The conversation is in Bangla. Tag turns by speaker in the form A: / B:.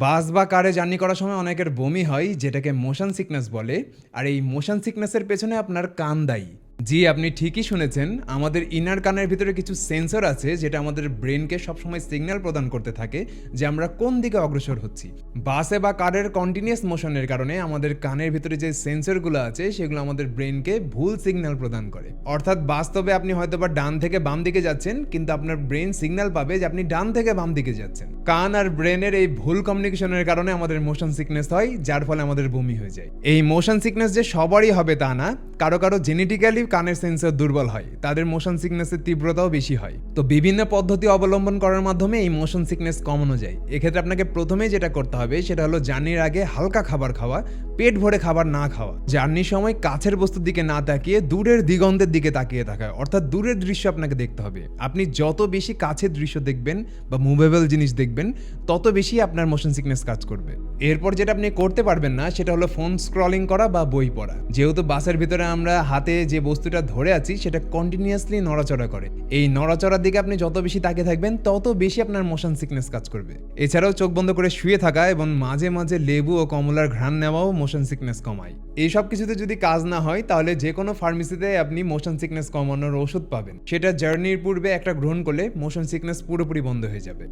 A: বাস বা কারে জার্নি করার সময় অনেকের বমি হয়, যেটাকে মোশন সিকনেস বলে। আর এই মোশন সিকনেসের পেছনে আপনার কান দায়ী। জি, আপনি ঠিকই শুনেছেন। আমাদের ইনার কানের ভিতরে কিছু সেন্সর আছে, যেটা আমাদের ব্রেনকে সবসময় সিগন্যাল প্রদান করতে থাকে যে আমরা কোন দিকে অগ্রসর হচ্ছি। বাসে বা কারের কন্টিনিউয়াস মোশনের কারণে আমাদের কানের ভিতরে যে সেন্সরগুলো আছে, সেগুলো আমাদের ব্রেনকে ভুল সিগন্যাল প্রদান করে। অর্থাৎ বাস্তবে আপনি হয়তোবা ডান থেকে বাম দিকে যাচ্ছেন, কিন্তু আপনার ব্রেন সিগন্যাল পাবে যে আপনি ডান থেকে বাম দিকে যাচ্ছেন। কান আর ব্রেনের এই ভুল কমিউনিকেশনের কারণে আমাদের মোশন সিকনেস হয়, যার ফলে আমাদের বমি হয়ে যায়। এই মোশন সিকনেস যে সবারই হবে তা না। কারো কারো জেনেটিক্যালি কানের সেন্সর দুর্বল হয়, তাদের মোশন সিকনেসের তীব্রতাও বেশি হয়। তো বিভিন্ন পদ্ধতি অবলম্বন করার মাধ্যমে এই মোশন সিকনেস কমানো যায়। এক্ষেত্রে আপনাকে প্রথমে যেটা করতে হবে সেটা হলো জার্নির আগে হালকা খাবার খাওয়া, পেট ভরে খাবার না খাওয়া, জার্নির সময় কাছের বস্তুর দিকে না তাকিয়ে দূরের দিগন্তের দিকে তাকিয়ে থাকা, অর্থাৎ দূরের দৃশ্য আপনাকে দেখতে হবে। আপনি যত বেশি কাছের দৃশ্য দেখবেন বা মুভেবল জিনিস দেখবেন, তত বেশি আপনার মোশন সিকনেস কাজ করবে। এরপর যেটা আপনি করতে পারবেন না সেটা হলো ফোন স্ক্রলিং করা বা বই পড়া। যেহেতু বাসের ভিতরে আমরা হাতে যে বস্তুটা ধরে আছি সেটা কন্টিনিউয়াসলি নড়াচড়া করে, এই নড়াচড়ার দিকে আপনি যত বেশি তাকিয়ে থাকবেন তত বেশি আপনার মোশন সিকনেস কাজ করবে। এছাড়াও চোখ বন্ধ করে শুয়ে থাকা এবং মাঝে মাঝে লেবু ও কমলার ঘ্রাণ নেওয়াও মোশন সিকনেস কমায়। এই সব কিছুতে যদি কাজ না হয়, তাহলে যে কোনো ফার্মেসিতে আপনি মোশন সিকনেস কমানোর ওষুধ পাবেন। সেটা জার্নির পূর্বে একটা গ্রহণ করলে মোশন সিকনেস পুরোপুরি বন্ধ হয়ে যাবে।